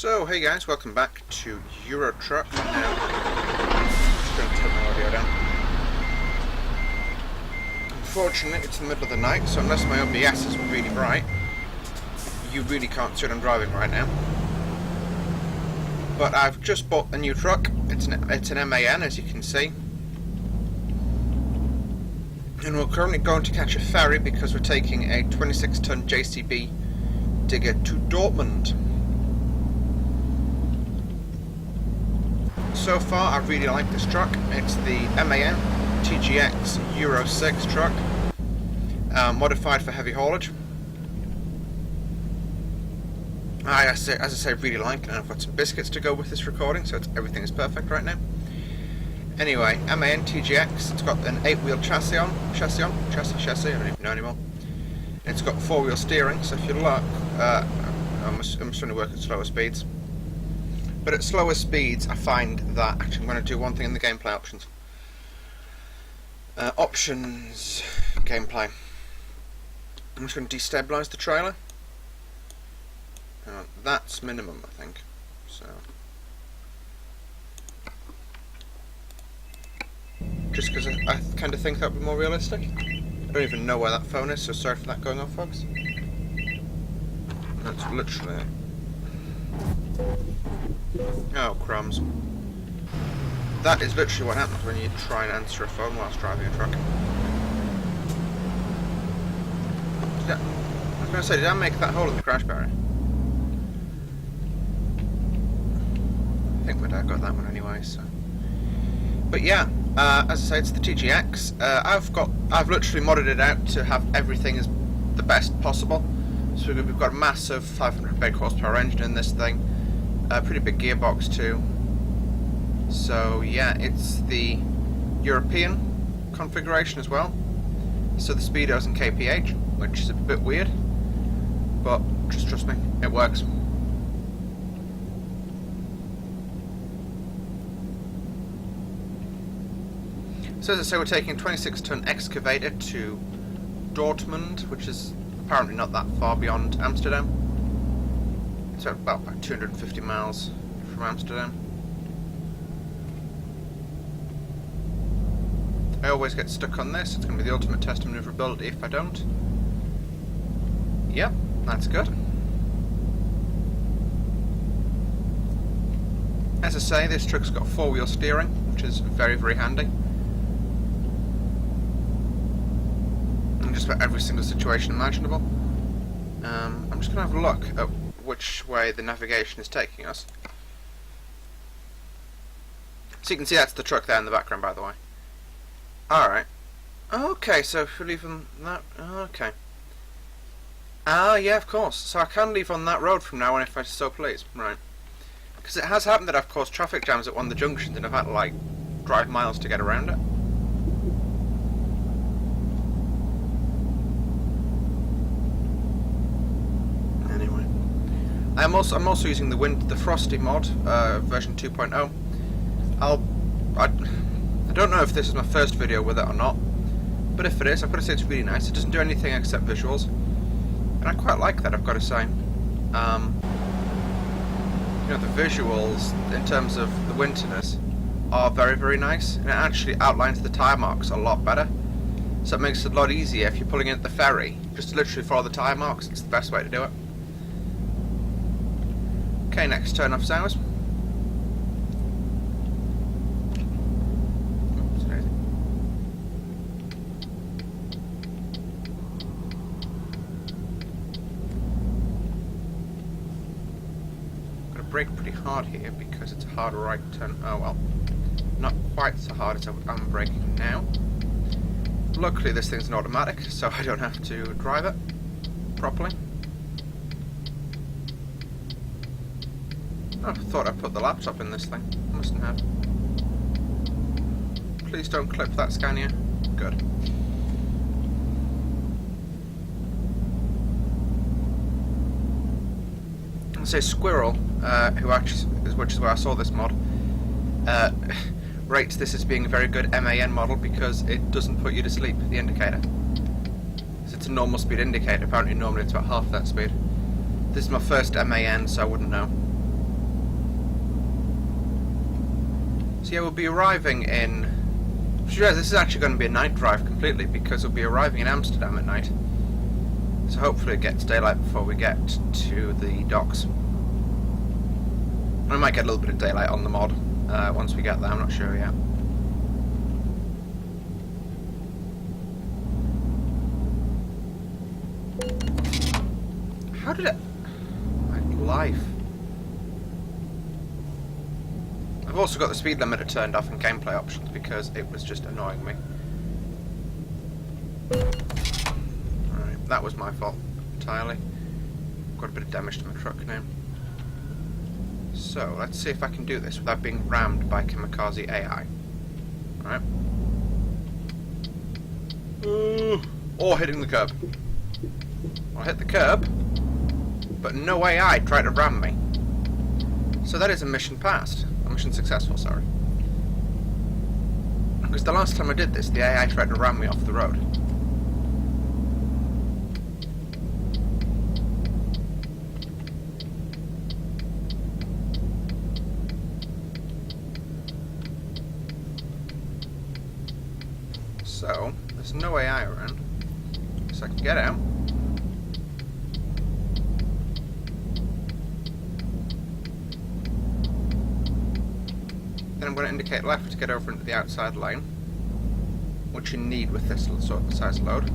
So, hey guys, welcome back to EuroTruck. Now, just going to turn my audio down. Unfortunately, it's the middle of the night, so unless my OBS is really bright, you really can't see what I'm driving right now. But I've just bought a new truck. It's an MAN, as you can see. And we're currently going to catch a ferry because we're taking a 26-ton JCB digger to Dortmund. So far, I really like this truck. It's the MAN TGX Euro 6 truck, modified for heavy haulage. As I say, really like it, and I've got some biscuits to go with this recording, so everything is perfect right now. Anyway, MAN TGX, it's got an 8-wheel chassis, I don't even know anymore. It's got 4-wheel steering, so if you look, I'm just going to work at slower speeds. But at slower speeds, I find that, actually I'm going to do one thing in the gameplay options. Options, gameplay. I'm just going to destabilise the trailer. That's minimum, I think. So, just because I kind of think that would be more realistic. I don't even know where that phone is, so sorry for that going off, folks. That's literally it. Oh, crumbs. That is literally what happens when you try and answer a phone whilst driving a truck. I was going to say, did I make that hole in the crash barrier? I think my dad got that one anyway, so. But yeah, as I say, it's the TGX. I've literally modded it out to have everything as the best possible. So we've got a massive 500 brake horsepower engine in this thing. A pretty big gearbox too. So yeah, it's the European configuration as well. So the speedo's in kph, which is a bit weird, but just trust me, it works. So as I say, we're taking a 26-ton excavator to Dortmund, which is apparently not that far beyond Amsterdam. So about 250 miles from Amsterdam. I always get stuck on this. It's going to be the ultimate test of maneuverability if I don't. Yep, that's good. As I say, this truck's got 4-wheel steering, which is very, very handy. In just about every single situation imaginable. I'm just going to have a look at which way the navigation is taking us. So you can see that's the truck there in the background, by the way. Alright. Okay, so if we leave on that... Okay. Yeah, of course. So I can leave on that road from now on if I so please. Right. Because it has happened that I've caused traffic jams at one of the junctions and I've had to, like, drive miles to get around it. I'm also using the Frosty mod, version 2.0. I don't know if this is my first video with it or not, but if it is, I've got to say it's really nice. It doesn't do anything except visuals, and I quite like that, I've got to say. You know, the visuals in terms of the winterness are very, very nice, and it actually outlines the tyre marks a lot better. So it makes it a lot easier if you're pulling in at the ferry, just to literally follow the tyre marks. It's the best way to do it. Okay, next turn off's ours. Oops, crazy. Gotta brake pretty hard here because it's a hard right turn. Oh well, not quite so hard as I'm braking now. Luckily, this thing's an automatic, so I don't have to drive it properly. Oh, I thought I put the laptop in this thing. I mustn't have. Please don't clip that, Scania. Good. I'll say Squirrel, which is where I saw this mod, rates this as being a very good MAN model because it doesn't put you to sleep, the indicator. So it's a normal speed indicator. Apparently normally it's about half that speed. This is my first MAN, so I wouldn't know. So yeah, we'll be arriving in... Sure, this is actually going to be a night drive completely, because we'll be arriving in Amsterdam at night. So hopefully it gets daylight before we get to the docks. We might get a little bit of daylight on the mod once we get there, I'm not sure yet. How did it... My life. I've also got the speed limiter turned off in gameplay options because it was just annoying me. Alright, that was my fault entirely. Got a bit of damage to my truck now. So, let's see if I can do this without being rammed by kamikaze AI. Alright. Or hitting the curb. I'll hit the curb, but no AI tried to ram me. So that is a mission passed. A mission successful, sorry. Because the last time I did this, the AI tried to ram me off the road. So, there's no AI around. So I can get out. Then I'm going to indicate left to get over into the outside lane, which you need with this sort of size load.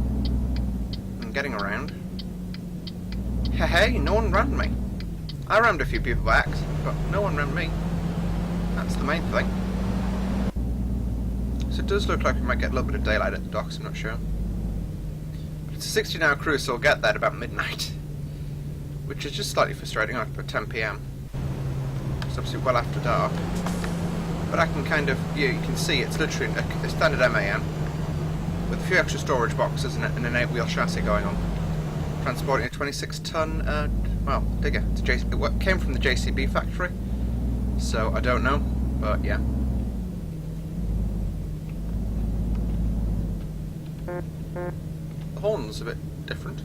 I'm getting around. Hey, no one rammed me. I rammed a few people by accident, but no one rammed me. That's the main thing. So it does look like we might get a little bit of daylight at the docks, I'm not sure. But it's a 16-hour cruise, so we'll get there at about midnight. Which is just slightly frustrating, like about 10 PM. It's obviously well after dark. But I can kind of, yeah, you can see it's literally a standard MAN with a few extra storage boxes and an 8-wheel chassis going on. Transporting a 26-ton, well, digger. It came from the JCB factory, so I don't know, but yeah. The horn's a bit different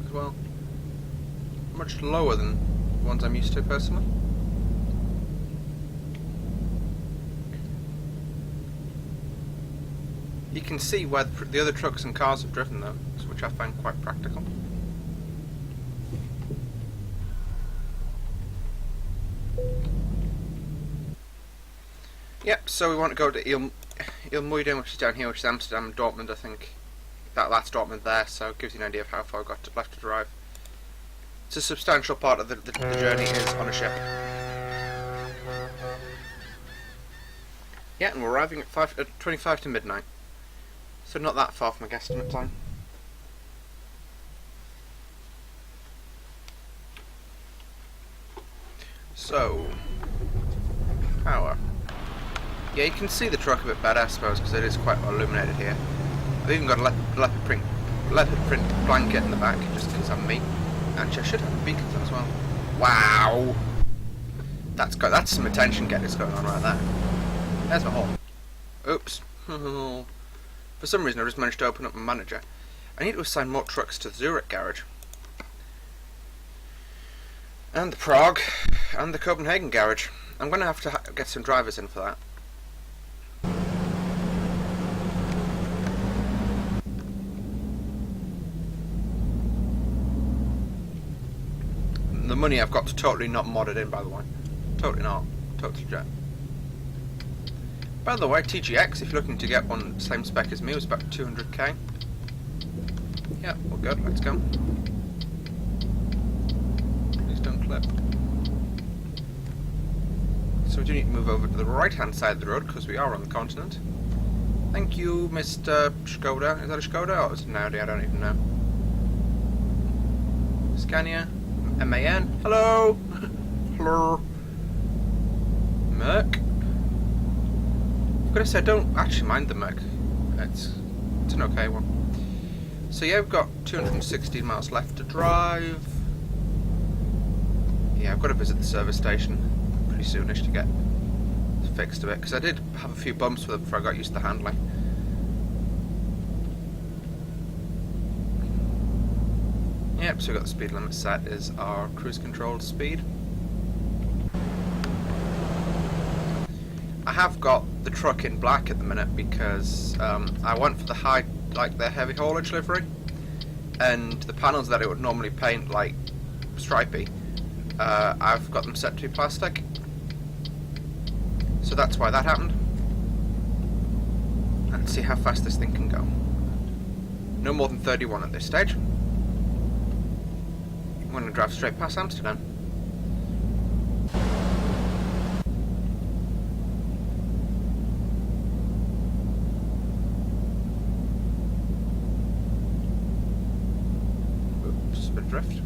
as well. Much lower than the ones I'm used to personally. You can see where the other trucks and cars have driven though, which I find quite practical. Yep, so we want to go to Ilmuiden, which is down here, which is Amsterdam and Dortmund, I think. That's Dortmund there, so it gives you an idea of how far I've got left to drive. It's a substantial part of the journey is on a ship. Yeah, and we're arriving at 25 to midnight. So not that far from a guesstimate time. So, power. Yeah, you can see the truck a bit better, I suppose, because it is quite well illuminated here. I've even got a leopard print blanket in the back, just because I'm me. Actually, I should have beacons as well. Wow! That's some attention getters going on right there. There's my horn. Oops. For some reason I just managed to open up my manager. I need to assign more trucks to the Zurich garage. And the Prague. And the Copenhagen garage. I'm going to have to get some drivers in for that. The money I've got to totally not modded in, by the way. Totally not. Totally jet. By the way, TGX, if you're looking to get one same spec as me, was about 200k. Yeah, all good, let's go. Please don't clip. So we do need to move over to the right hand side of the road, because we are on the continent. Thank you, Mr. Skoda. Is that a Skoda or is it an Audi? I don't even know. Scania. MAN. Hello! Hello! Merc. I've got to say, I don't actually mind the Merc. It's an okay one. So yeah, we've got 216 miles left to drive. Yeah, I've got to visit the service station pretty soonish to get fixed a bit, because I did have a few bumps with it before I got used to the handling. Yep, so we've got the speed limit set as our cruise control speed. I I have got the truck in black at the minute because I went for the high, like the heavy haulage livery, and the panels that it would normally paint like stripy, I've got them set to be plastic, so that's why that happened. Let's see how fast this thing can go. No more than 31 at this stage. I'm going to drive straight past Amsterdam. Oops, a bit of drift.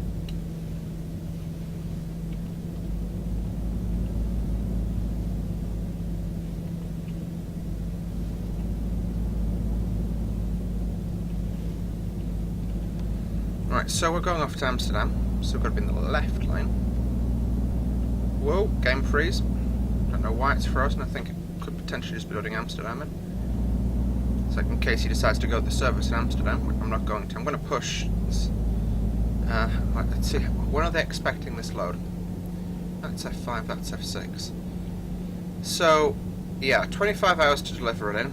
Right, so we're going off to Amsterdam, so we've got to be in the left lane. Whoa, game freeze. Don't know why it's frozen. I think it could potentially just be loading Amsterdam in. So in case he decides to go to the service in Amsterdam, which I'm not going to. I'm going to push. Let's see, when are they expecting this load? That's F5, that's F6. So, yeah, 25 hours to deliver it in,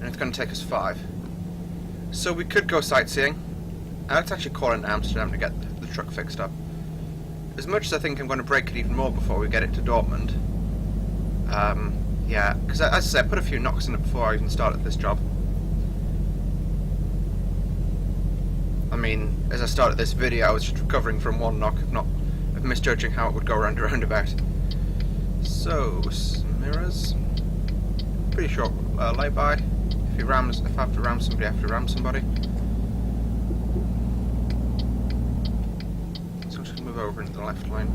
and it's going to take us 5. So we could go sightseeing. Let's actually call in Amsterdam to get the truck fixed up. As much as I think I'm going to break it even more before we get it to Dortmund. Yeah, because as I said, I put a few knocks in it before I even started this job. I mean, as I started this video, I was just recovering from one knock, of misjudging how it would go around a roundabout. So, mirrors. Pretty short lay-by. If I have to ram somebody, I have to ram somebody. Over into the left lane.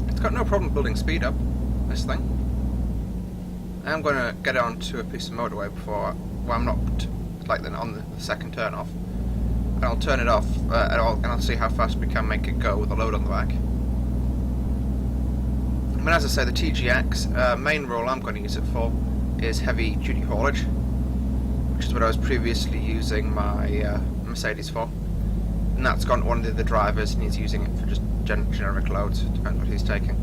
It's got no problem building speed up, this thing. I'm going to get onto a piece of motorway before, well, I'm not like then on the second turn off. And I'll turn it off and I'll see how fast we can make it go with the load on the back. I mean, as I say, the TGX main role I'm going to use it for is heavy duty haulage, which is what I was previously using my Mercedes for. And that's gone to one of the other drivers, and he's using it for just generic loads, depending what he's taking.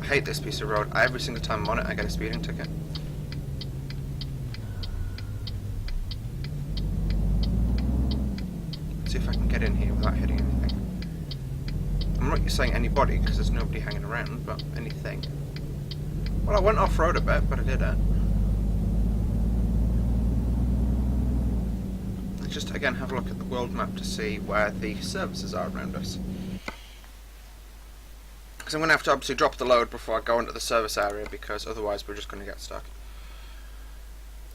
I hate this piece of road. Every single time I'm on it, I get a speeding ticket. Let's see if I can get in here without hitting anything. I'm not saying anybody, because there's nobody hanging around, but anything. Well, I went off-road a bit, but I did it. Just again have a look at the world map to see where the services are around us. Because I'm going to have to obviously drop the load before I go into the service area, because otherwise we're just going to get stuck.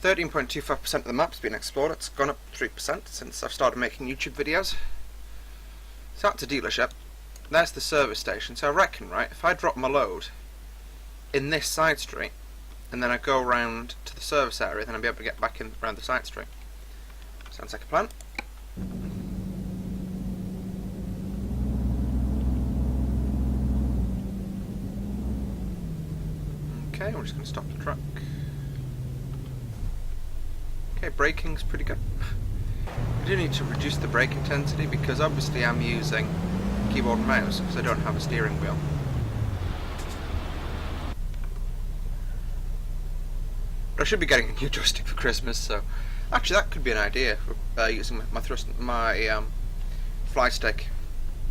13.25% of the map's been explored. It's gone up 3% since I've started making YouTube videos. So that's a dealership. There's the service station. So I reckon, right, if I drop my load in this side street and then I go around to the service area, then I'll be able to get back in around the side street. Sounds like a plan. Okay, we're just going to stop the truck. Okay, braking's pretty good. I do need to reduce the brake intensity because obviously I'm using keyboard and mouse because I don't have a steering wheel. But I should be getting a new joystick for Christmas, so actually that could be an idea, using my fly stick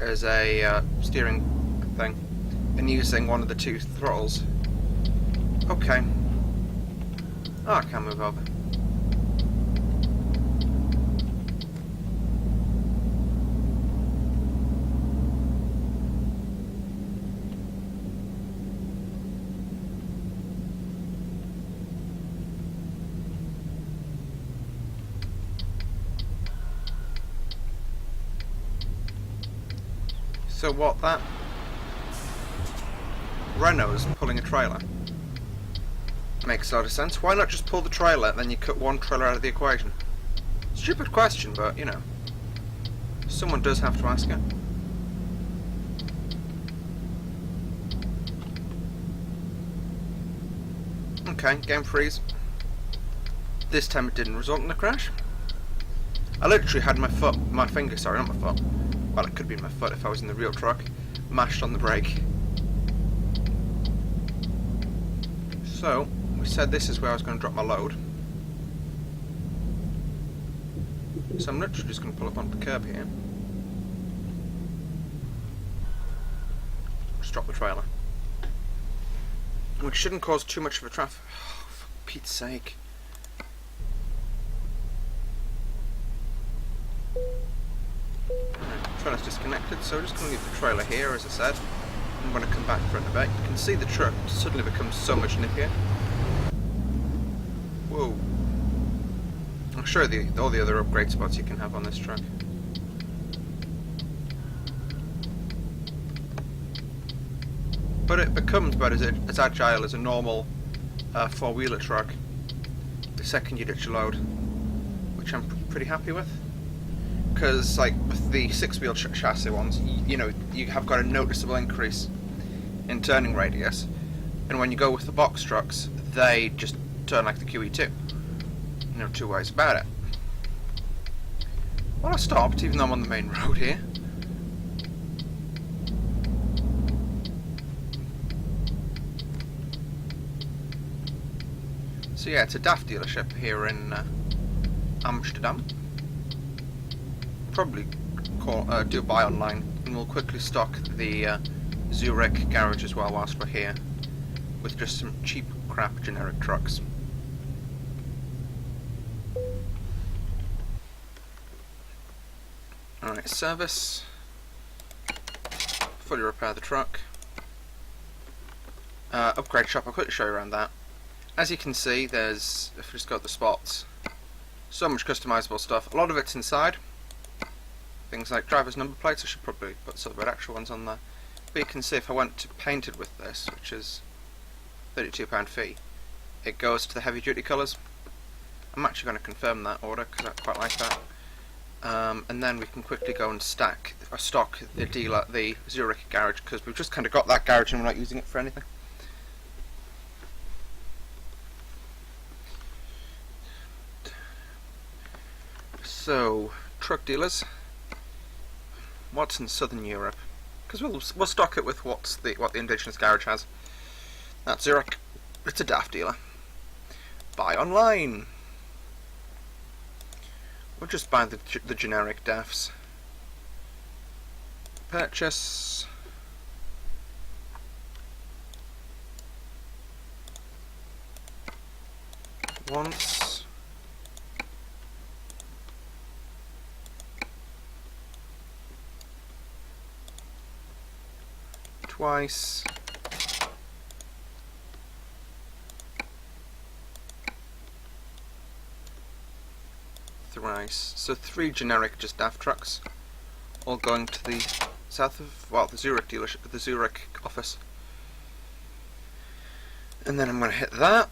as a steering thing and using one of the 2 throttles. Okay. Oh, I can't move over. So what, that Renault's pulling a trailer? Makes a lot of sense. Why not just pull the trailer, then you cut one trailer out of the equation? Stupid question, but, you know, someone does have to ask it. Okay, game freeze. This time it didn't result in a crash. I literally had my finger, sorry, not my foot, well, it could be my foot if I was in the real truck, mashed on the brake. So, we said this is where I was going to drop my load. So I'm literally just going to pull up onto the curb here. Just drop the trailer. Which shouldn't cause too much of a traffic. Oh, for Pete's sake. Trailer's disconnected, so we're just going to leave the trailer here, as I said. I'm going to come back front and back. You can see the truck suddenly becomes so much nippier. Whoa. I'll show you all the other upgrade spots you can have on this truck. But it becomes about as agile as a normal four-wheeler truck the second you ditch a load, which I'm pretty happy with. Because, like, with the six-wheel chassis ones, you know, you have got a noticeable increase in turning radius, and when you go with the box trucks, they just turn like the QE2. No two ways about it. Well, I stopped, even though I'm on the main road here. So yeah, it's a DAF dealership here in Amsterdam. Probably do a buy online, and we'll quickly stock the Zurich garage as well whilst we're here, with just some cheap crap generic trucks. Alright, service, fully repair the truck, upgrade shop. I'll quickly show you around that. As you can see, there's, if we just go to the spots, so much customizable stuff. A lot of it's inside, things like driver's number plates. I should probably put some of the actual ones on there, but you can see if I went to painted with this, which is £32 fee, it goes to the heavy duty colours. I'm actually going to confirm that order because I quite like that. And then we can quickly go and stock the Zurich garage, because we've just kind of got that garage and we're not using it for anything. So, truck dealers, what's in Southern Europe? Because we'll stock it with what the indigenous garage has. That's Zurich. It's a DAF dealer. Buy online. We'll just buy the generic DAFs. Purchase. Once. Twice. Thrice. So 3 generic just DAF trucks, all going to the south of, well, the Zurich dealership, the Zurich office. And then I'm going to hit that.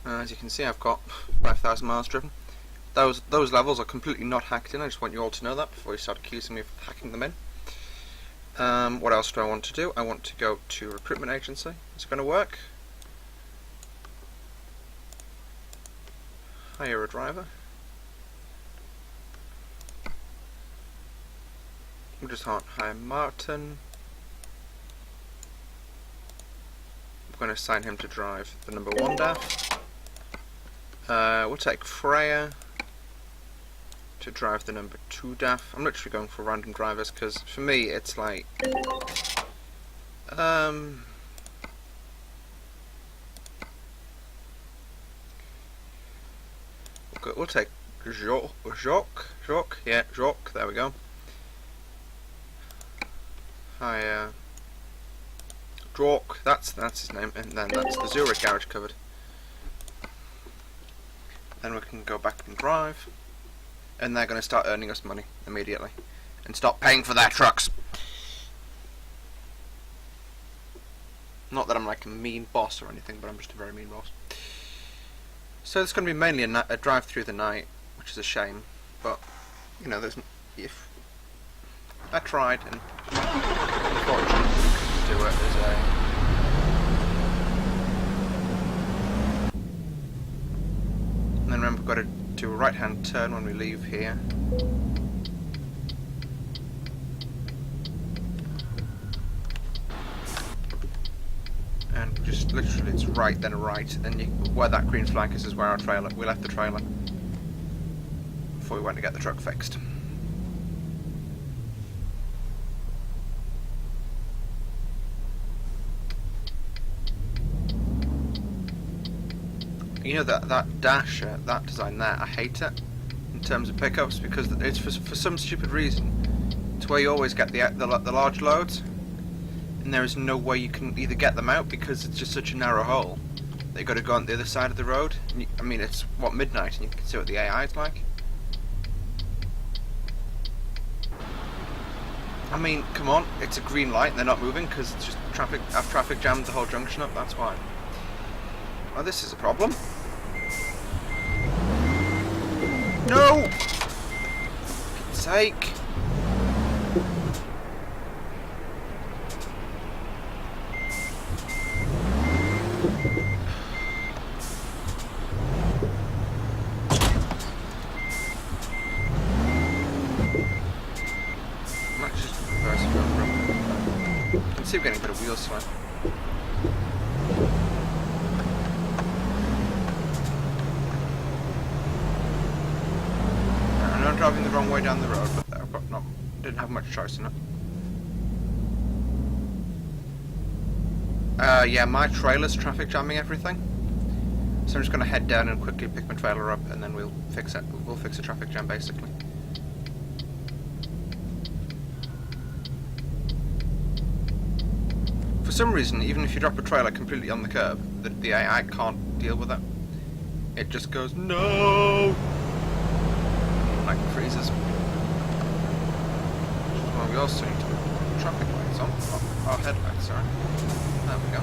As you can see, I've got 5,000 miles driven. Those levels are completely not hacked in. I just want you all to know that before you start accusing me of hacking them in. What else do I want to do? I want to go to recruitment agency. Is it going to work? Hire a driver. We'll just hire Martin. I'm going to assign him to drive the number 1 DAF. We'll take Freya to drive the number 2 DAF. I'm literally going for random drivers because for me it's like we'll take Jacques, yeah, Jacques, there we go. Hi, Jacques, that's his name, and then that's the Zurich garage covered. Then we can go back and drive, and they're going to start earning us money immediately and stop paying for their trucks. Not that I'm like a mean boss or anything, but I'm just a very mean boss. So it's going to be mainly a drive through the night, which is a shame, but you know, if I tried, and unfortunately do it as got to do a right-hand turn when we leave here. And just literally, it's right, then a right, and where that green flag is where our trailer. We left the trailer before we went to get the truck fixed. You know that dasher, that design there, I hate it in terms of pickups because it's for some stupid reason. It's where you always get the large loads, and there is no way you can either get them out because it's just such a narrow hole that you've got to go on the other side of the road. And I mean, it's what, midnight, and you can see what the AI is like. I mean, come on, it's a green light and they're not moving because it's just traffic. I've traffic jammed the whole junction up. That's why. Well, this is a problem. No! For Pete's sake. Might just reverse it over. You can see we're getting a bit of wheel slip. I'm driving the wrong way down the road, but didn't have much choice in it. Yeah, my trailer's traffic jamming everything. So I'm just going to head down and quickly pick my trailer up, and then we'll fix it. We'll fix the traffic jam, basically. For some reason, even if you drop a trailer completely on the curb, the AI can't deal with it. It just goes, no! Like freezes. Well, we also need to put traffic lights on. Oh, our headlights, sorry. There we go.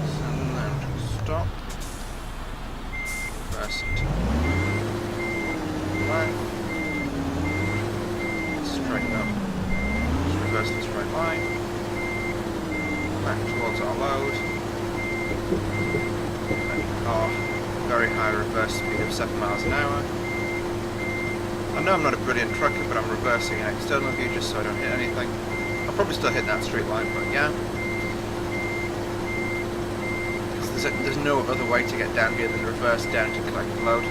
So then just stop. Reverse it. Left. Straighten up. Just reverse the straight line. Back towards our load. And very high reverse speed of 7 miles an hour. I know I'm not a brilliant trucker, but I'm reversing an external view just so I don't hit anything. I'll probably still hit that street line, but yeah. There's no other way to get down here than reverse down to collect the load.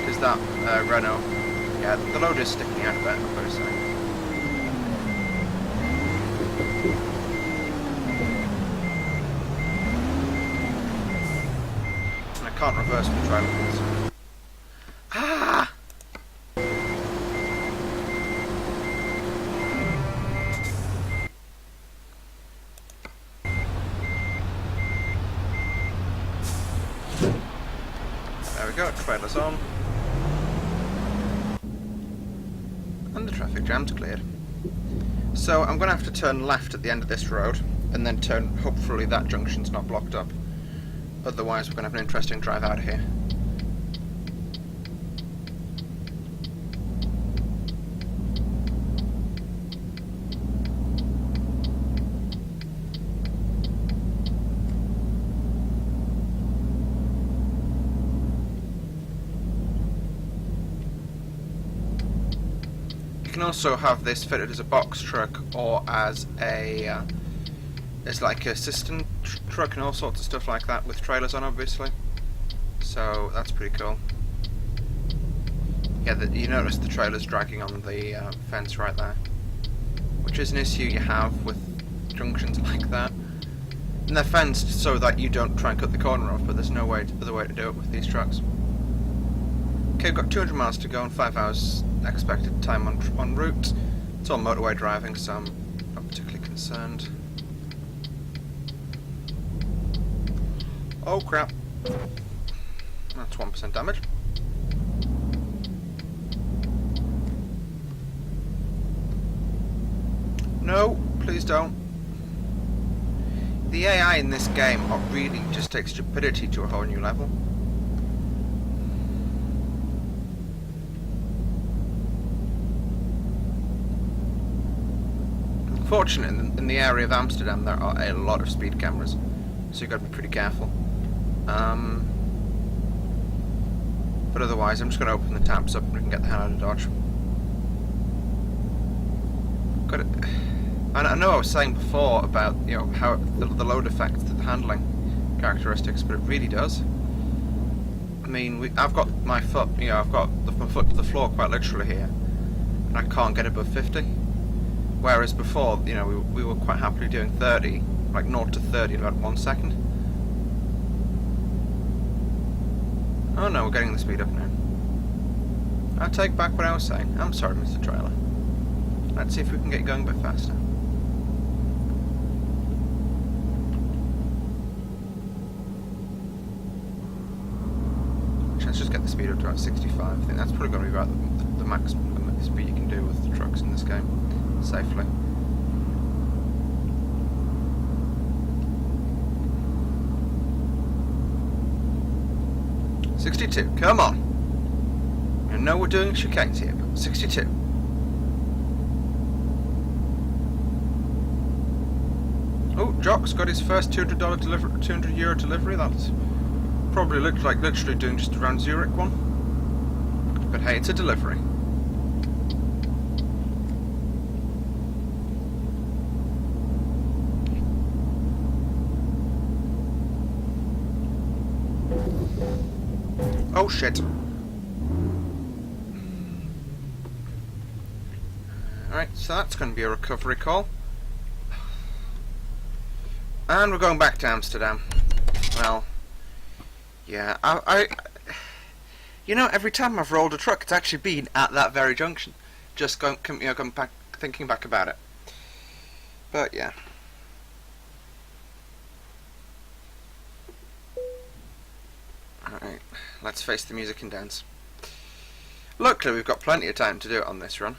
Because that Renault, yeah, the load is sticking out a bit, I've got to say. Can't reverse the trailer. Ah! There we go, trailer's on. And the traffic jam's cleared. So I'm going to have to turn left at the end of this road, and then turn, hopefully that junction's not blocked up. Otherwise, we're going to have an interesting drive out of here. You can also have this fitted as a box truck or as a it's like a assistant truck and all sorts of stuff like that with trailers on, obviously. So that's pretty cool. Yeah, you notice the trailer's dragging on the fence right there, which is an issue you have with junctions like that. And they're fenced so that you don't try and cut the corner off, but there's no other way to do it with these trucks. Okay, we've got 200 miles to go and 5 hours expected time en route. It's all motorway driving, so I'm not particularly concerned. Oh crap. That's 1% damage. No, please don't. The AI in this game really just takes stupidity to a whole new level. Fortunately, in the area of Amsterdam there are a lot of speed cameras, so you've got to be pretty careful. But otherwise, I'm just going to open the tabs up and we can get the hell out of Dodge. Got it. And I know I was saying before about, you know, how the load affects the handling characteristics, but it really does. I mean, I've got my foot, you know, I've got my foot to the floor quite literally here, and I can't get above 50. Whereas before, you know, we were quite happily doing 30, like 0 to 30 in about 1 second. Oh no, we're getting the speed up now. I take back what I was saying. I'm sorry, Mr. Trailer. Let's see if we can get going a bit faster. Let's just get the speed up to about 65. I think that's probably going to be about the maximum speed you can do with the trucks in this game, safely. $62, come on! I know we're doing chicanes here, but 62. Oh, Jock's got his first $200 delivery, €200 delivery. That's probably looked like literally doing just around Zurich one. But hey, it's a delivery. Oh shit. Alright, so that's going to be a recovery call. And we're going back to Amsterdam. Well, yeah, you know, every time I've rolled a truck, it's actually been at that very junction. Just going back, thinking back about it. But yeah. Alright, let's face the music and dance. Luckily, we've got plenty of time to do it on this run.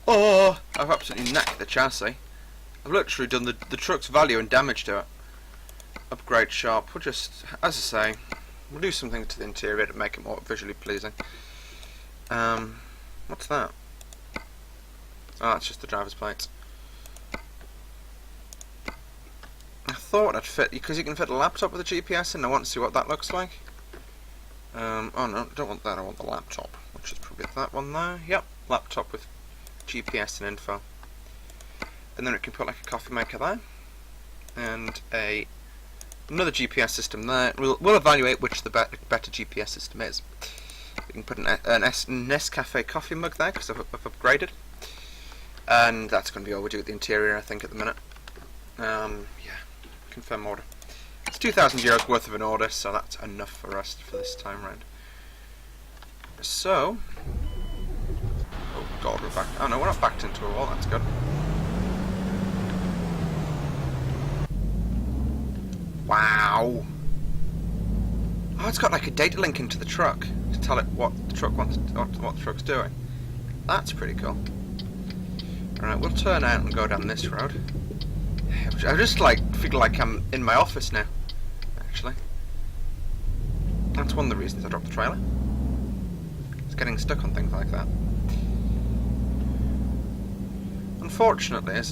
Oh, I've absolutely knacked the chassis. I've literally done the truck's value and damage to it. Upgrade shop. We'll just, as I say, we'll do something to the interior to make it more visually pleasing. What's that? Oh, it's just the driver's plates. I thought I'd fit, because you can fit a laptop with a GPS in. I want to see what that looks like. Oh no, don't want that. I want the laptop, which is probably that one there. Yep, laptop with GPS and info. And then it can put like a coffee maker there, and another GPS system there. We'll evaluate which the better GPS system is. We can put an Nescafe coffee mug there because I've upgraded, and that's going to be all we do with the interior, I think, at the minute. Yeah, confirm order. It's €2,000 worth of an order, so that's enough for us for this time round. So, oh god, we're back. Oh no, we're not backed into a wall. That's good. Wow. Oh, it's got like a data link into the truck to tell it what the truck wants, what the truck's doing. That's pretty cool. Alright, we'll turn out and go down this road. I just like feel like I'm in my office now, actually. That's one of the reasons I dropped the trailer. It's getting stuck on things like that. Unfortunately, it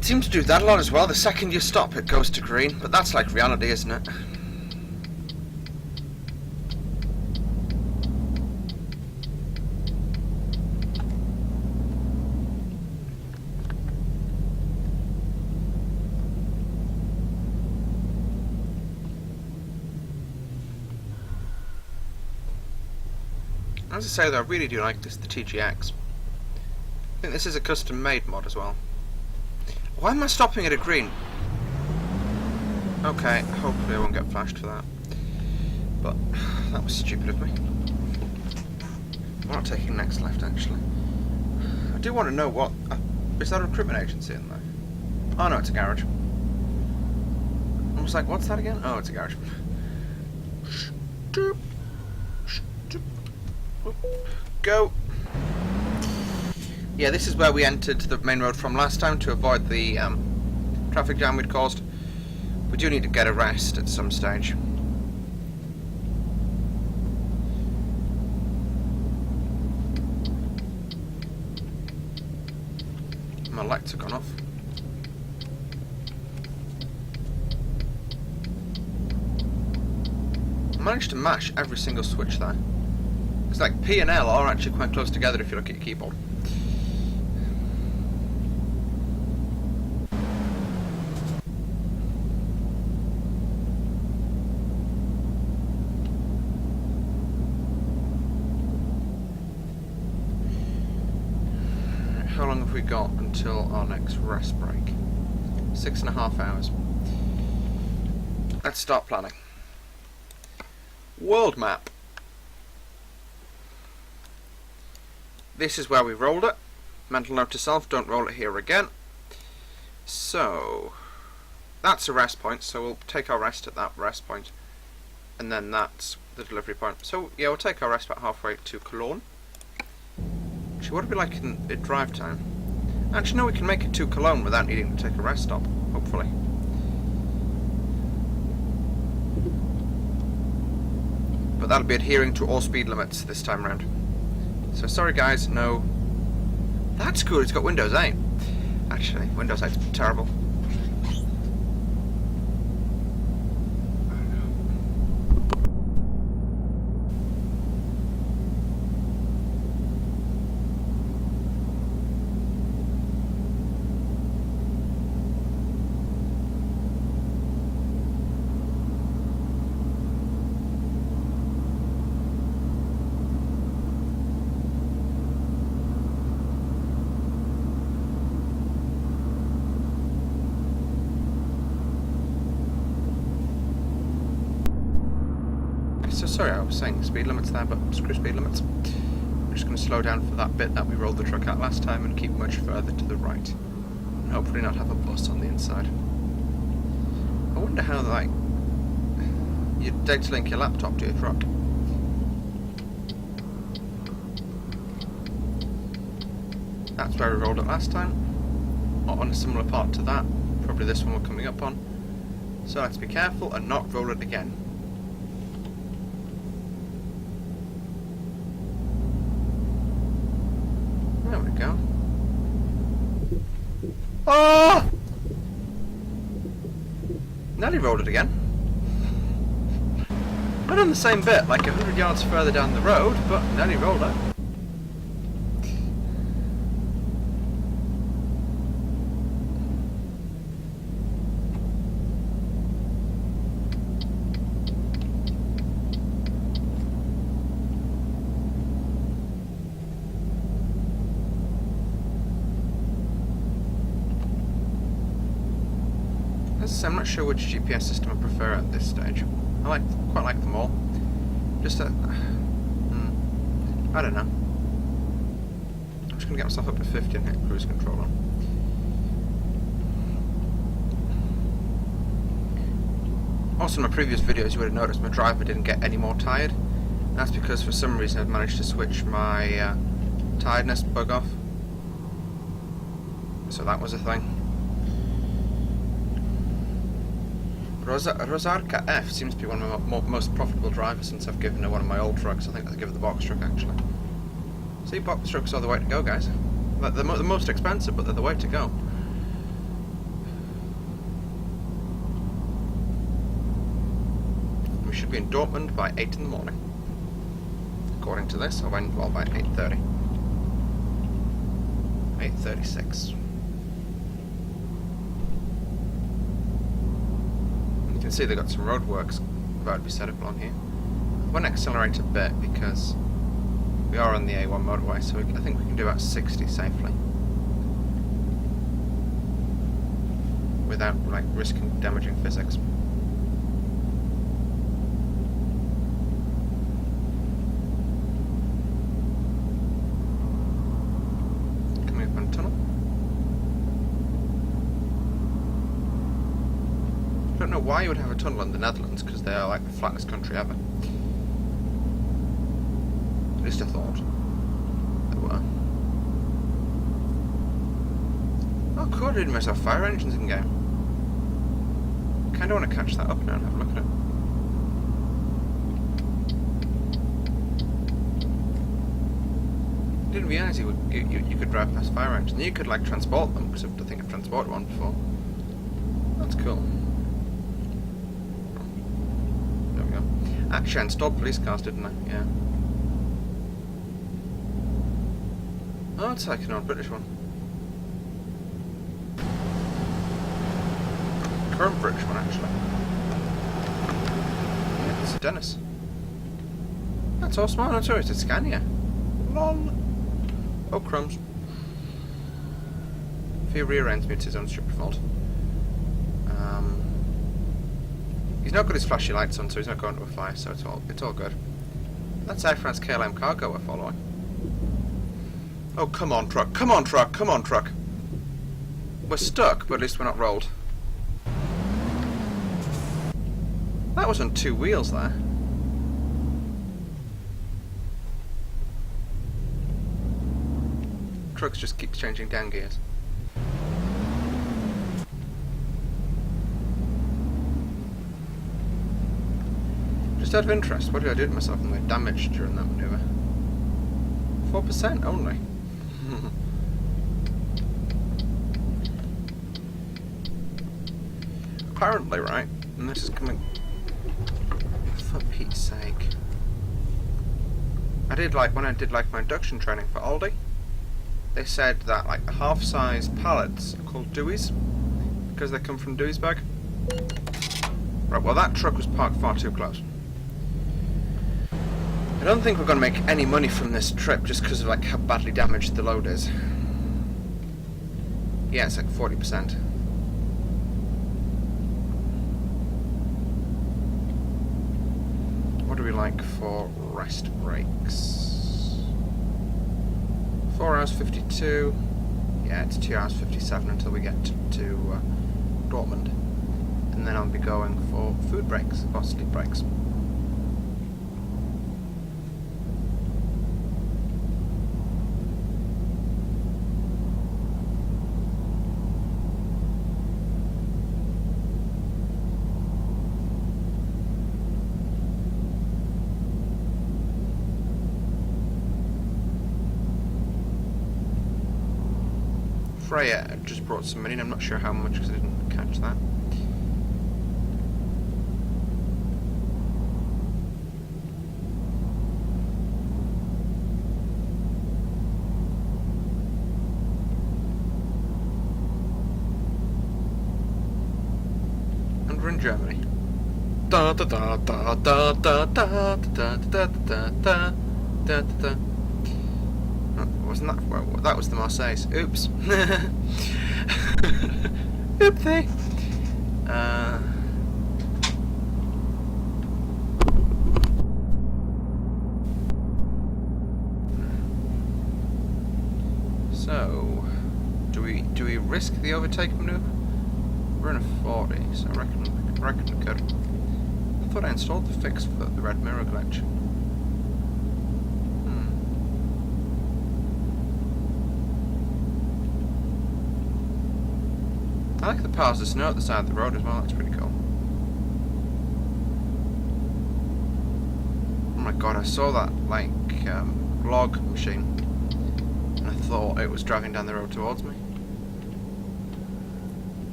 seems to do that a lot as well. The second you stop, it goes to green, but that's like reality, isn't it? As I say though, I really do like this, the TGX. I think this is a custom made mod as well. Why am I stopping at a green? Okay, hopefully I won't get flashed for that. But that was stupid of me. I'm not taking next left actually. I do want to know what... is that a recruitment agency in there? Oh no, it's a garage. I was like, what's that again? Oh, it's a garage. Go! Yeah, this is where we entered the main road from last time to avoid the traffic jam we'd caused. We do need to get a rest at some stage. My lights have gone off. managed to mash every single switch there. It's like P and L are actually quite close together if you look at your keyboard. How long have we got until our next rest break? 6.5 hours. Let's start planning. World map. This is where we rolled it. Mental note to self, don't roll it here again. So, that's a rest point, so we'll take our rest at that rest point. And then that's the delivery point. So, yeah, we'll take our rest about halfway to Cologne. Actually, what would it be like in drive time? Actually, no, we can make it to Cologne without needing to take a rest stop, hopefully. But that'll be adhering to all speed limits this time round. So sorry guys, no. That's cool, it's got Windows 8. Actually, Windows 8's terrible. So sorry, I was saying speed limits there, but screw speed limits. We're just going to slow down for that bit that we rolled the truck out last time and keep much further to the right. And hopefully not have a bus on the inside. I wonder how, like, you data link your laptop to your truck. That's where we rolled it last time. Or on a similar part to that. Probably this one we're coming up on. So let's be careful and not roll it again. There we go. Oh! Nearly rolled it again. Not on the same bit, like 100 yards further down the road, but nearly rolled it. I'm not sure which GPS system I prefer at this stage. I quite like them all. Just I don't know. I'm just gonna get myself up to 50 and hit cruise control on. Also, in my previous videos, you would have noticed my driver didn't get any more tired. That's because for some reason I've managed to switch my tiredness bug off. So that was a thing. Rosarka F seems to be one of my most profitable drivers since I've given her one of my old trucks. I think I'll give her the box truck actually. See, box trucks are the way to go, guys. They're the most expensive, but they're the way to go. We should be in Dortmund by 8 in the morning. According to this, by 8:30. 8:36. You can see they've got some roadworks about to be set up along here. I won't accelerate a bit because we are on the A1 motorway, so I think we can do about 60 safely without like risking damaging physics. Coming up on a tunnel. I don't know why you would have a tunnel in the Netherlands, because they are like the flattest country ever. At least I thought they were. Oh cool, I didn't miss our fire engines in game. Kinda want to catch that up now and have a look at it. Didn't realise you could drive past fire engines. You could like transport them, because I think I've transported one before. That's cool. Actually, I installed police cars, didn't I? Yeah. Oh, it's like an old British one. Current British one, actually. Yeah, it's a Dennis. That's all smart. I'm sorry, it's a Scania. Lol. Oh, crumbs. If he rear ends me, it's his own stupid fault. He's not got his flashy lights on, so he's not going to a fire, so it's all good. That's Air France KLM cargo we're following. Oh, come on, truck. Come on, truck. Come on, truck. We're stuck, but at least we're not rolled. That was on 2 wheels there. Trucks just keep changing down gears. Just out of interest, what did I do to myself and my damage during that manoeuvre? 4% only. Apparently, right, and this is coming... For Pete's sake. When I did my induction training for Aldi, they said that like the half-size pallets are called Deweys because they come from Duisburg. Right, well that truck was parked far too close. I don't think we're going to make any money from this trip just because of like how badly damaged the load is. Yeah, it's like 40%. What do we like for rest breaks? 4 hours 52. Yeah, it's 2 hours 57 until we get to Dortmund. And then I'll be going for food breaks, or sleep breaks. Freya just brought some money in, I'm not sure how much because I didn't catch that. And we're in Germany. Da da da da da da da da da da da da da. Wasn't that? Well, that was the Marseilles. Oops. Oopsie. So, do we risk the overtake maneuver? We're in a 40, so I reckon we could. I thought I installed the fix for the red mirror glitch. I like the piles of snow at the side of the road as well, that's pretty cool. Oh my god, I saw that, like, log machine, and I thought it was driving down the road towards me.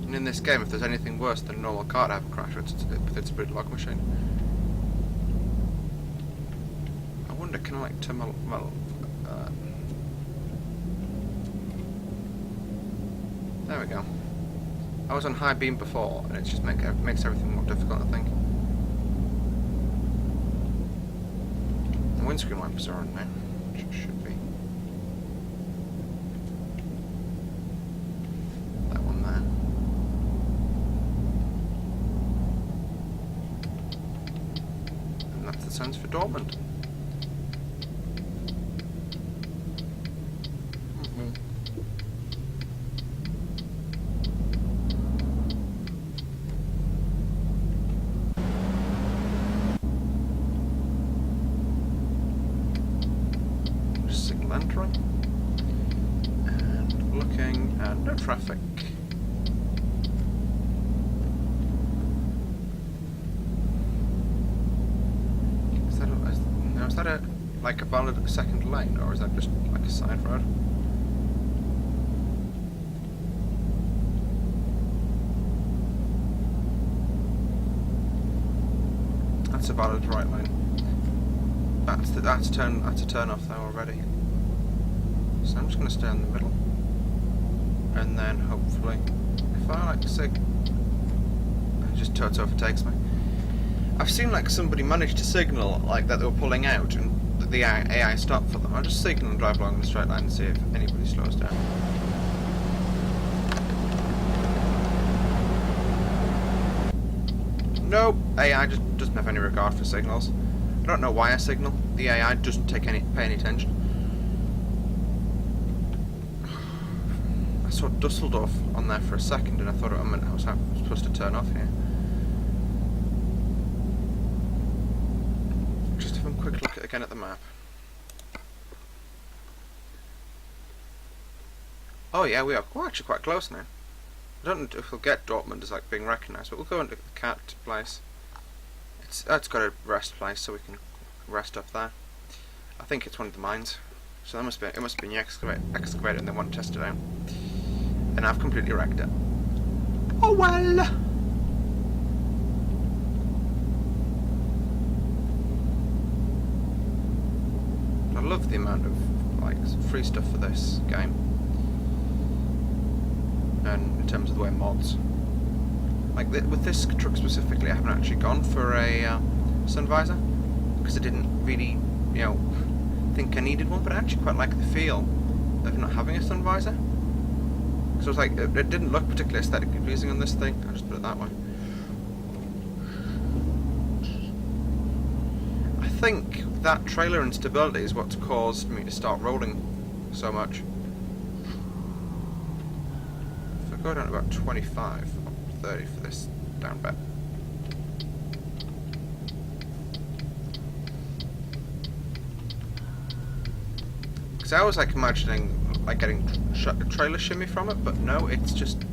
And in this game, if there's anything worse than a normal car to have a crash, it's a big log machine. I wonder, can I, like, turn my there we go. I was on high beam before, and it just makes everything more difficult, I think. The windscreen wipers are on now, which it should be. That one there. And that's the signs for Dortmund. Entering and looking, and no traffic. Is that a like a valid second lane, or is that just like a side road? That that's a valid right lane. That's a turn off though already. So I'm just going to stay in the middle, and then hopefully, if I like sig, it just totally overtakes me. I've seen like somebody managed to signal like that they were pulling out, and the AI stopped for them. I'll just signal and drive along the straight line and see if anybody slows down. Nope, AI just doesn't have any regard for signals. I don't know why I signal. The AI doesn't pay any attention. I saw Dusseldorf on there for a second, and I thought I was supposed to turn off here. Just have a quick look again at the map. Oh yeah, we're actually quite close now. I don't know if we'll get Dortmund as like being recognised, but we'll go into the cat place. It's got a rest place, so we can rest up there. I think it's one of the mines, so it must be a new excavator, and they want to test it out. And I've completely wrecked it. Oh well. I love the amount of like free stuff for this game. And in terms of the way mods, like with this truck specifically, I haven't actually gone for a sun visor because I didn't really, think I needed one. But I actually quite like the feel of not having a sun visor. So it was like it didn't look particularly aesthetically pleasing on this thing. I'll just put it that way. I think that trailer instability is what's caused me to start rolling so much. Go down to about 25 or 30 for this down bet. Because I was like imagining like getting a trailer shimmy from it, but no, it's just.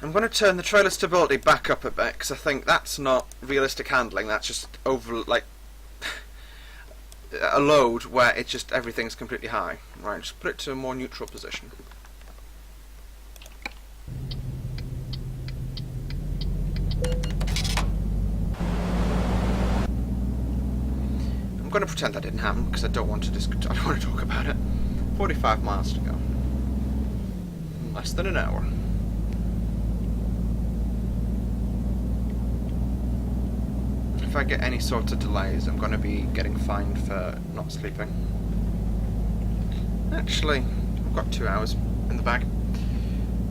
I'm going to turn the trailer stability back up a bit because I think that's not realistic handling. That's just over like a load where it's just everything's completely high. Right, just put it to a more neutral position. I'm going to pretend that didn't happen because I don't want to talk about it. 45 miles to go. Less than an hour. If I get any sort of delays, I'm going to be getting fined for not sleeping. Actually, I've got 2 hours in the bag.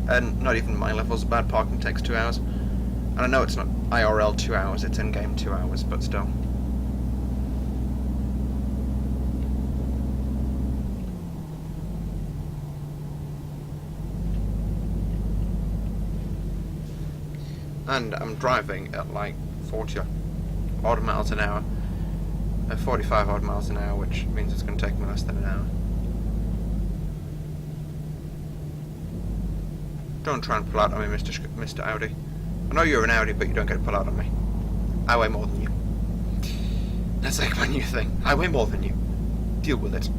And not even my levels of bad parking takes 2 hours. And I know it's not IRL 2 hours, it's in-game 2 hours, but still. And I'm driving at like 40 odd miles an hour, 45 odd miles an hour, which means it's going to take me less than an hour. Don't try and pull out on me, Mr. Audi. I know you're an Audi, but you don't get to pull out on me. I weigh more than you. That's like my new thing. I weigh more than you. Deal with it.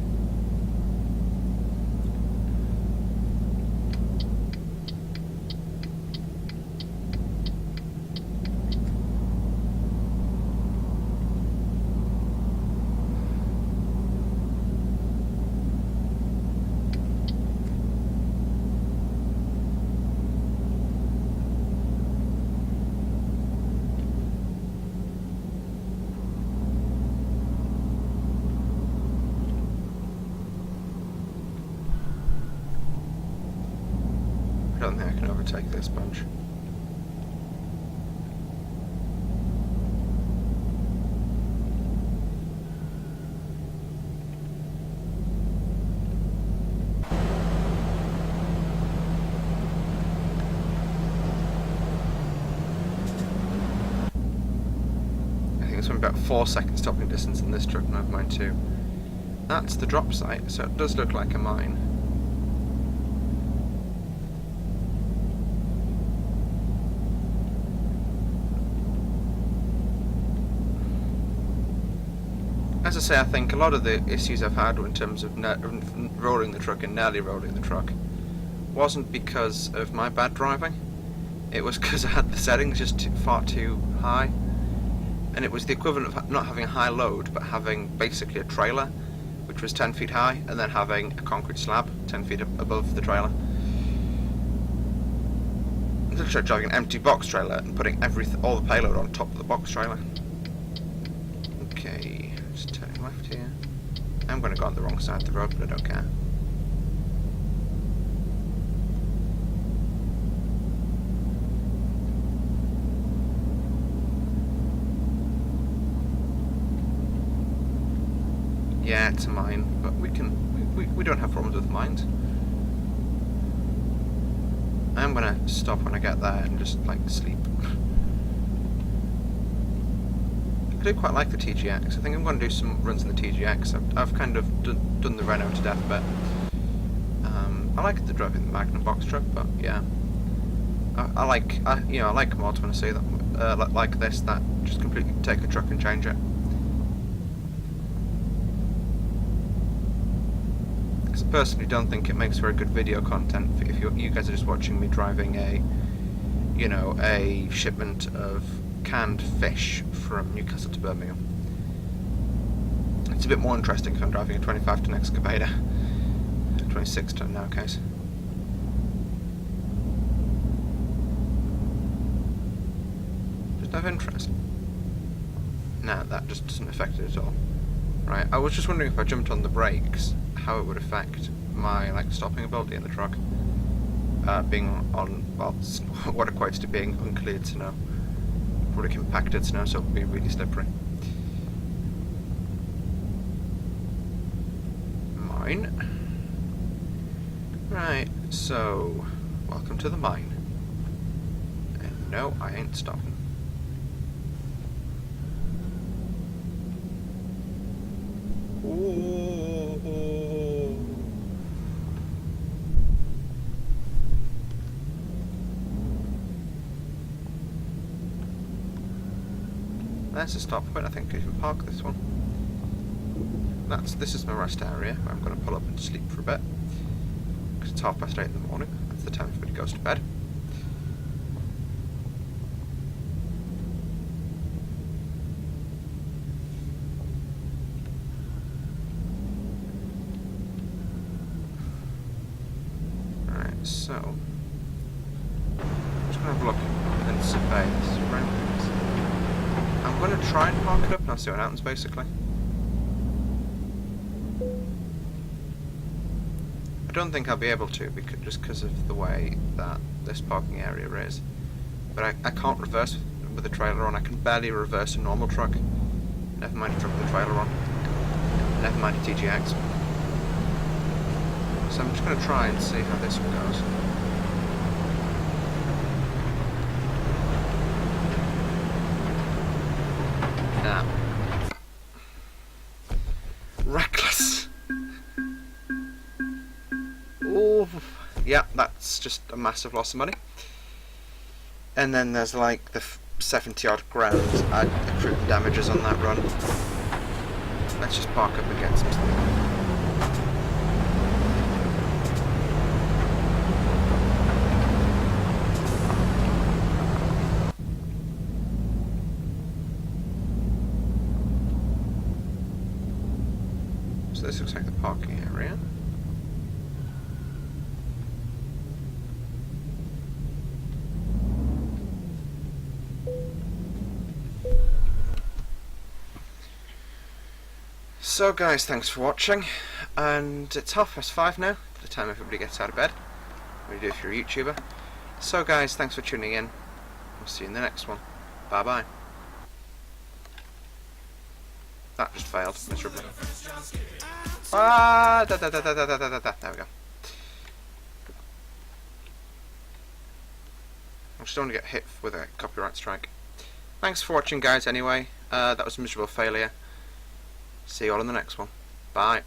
I don't think I can overtake this bunch. I think it's about 4 seconds stopping distance in this truck, and I've mine too. That's the drop site, so it does look like a mine. As I say, I think a lot of the issues I've had in terms of rolling the truck and nearly rolling the truck wasn't because of my bad driving. It was because I had the settings just far too high. and it was the equivalent of not having a high load, but having basically a trailer, which was 10 feet high, and then having a concrete slab 10 feet above the trailer. Literally driving an empty box trailer and putting all the payload on top of the box trailer. Okay, just turning left here. I'm going to go on the wrong side of the road, but I don't care. Yeah, it's a mine, but we don't have problems with mines. I'm gonna stop when I get there and just like sleep. I do quite like the TGX. I think I'm going to do some runs in the TGX. I've kind of done the Renault to death a bit. I like the driving the Magnum box truck, but yeah, I like mods when I see that like this that just completely take the truck and change it. I personally don't think it makes very good video content if you guys are just watching me driving a shipment of canned fish from Newcastle to Birmingham. It's a bit more interesting if I'm driving a 25-ton excavator, 26-ton in our case. Just of interest. No, that just doesn't affect it at all. Right, I was just wondering if I jumped on the brakes, how it would affect my stopping ability in the truck. Being on, well, what equates to being uncleared snow. Probably compacted snow, so it would be really slippery. Mine. Right, so, welcome to the mine. And no, I ain't stopping. There's a stop point. I think I can park this one. This is my rest area where I'm going to pull up and sleep for a bit, because it's 8:30 in the morning. That's the time everybody goes to bed. Alright, so I'm just going to have a look and survey the surroundings. I'm going to try and park it up and I'll see what happens, basically. I don't think I'll be able to, just because of the way that this parking area is. But I can't reverse with the trailer on. I can barely reverse a normal truck. Never mind a truck with a trailer on. Never mind a TGX. So I'm just going to try and see how this one goes. Reckless. Oh, yeah, that's just a massive loss of money. And then there's like the 70 odd grand accrued damages on that run. Let's just park up and get some stuff. So this looks like the parking area. So guys, thanks for watching, and it's 5:30 now, the time everybody gets out of bed. What do you do if you're a YouTuber? So guys, thanks for tuning in. We'll see you in the next one. Bye bye. That just failed miserably. There we go. I just don't want to get hit with a copyright strike. Thanks for watching guys anyway. That was a miserable failure. See you all in the next one. Bye.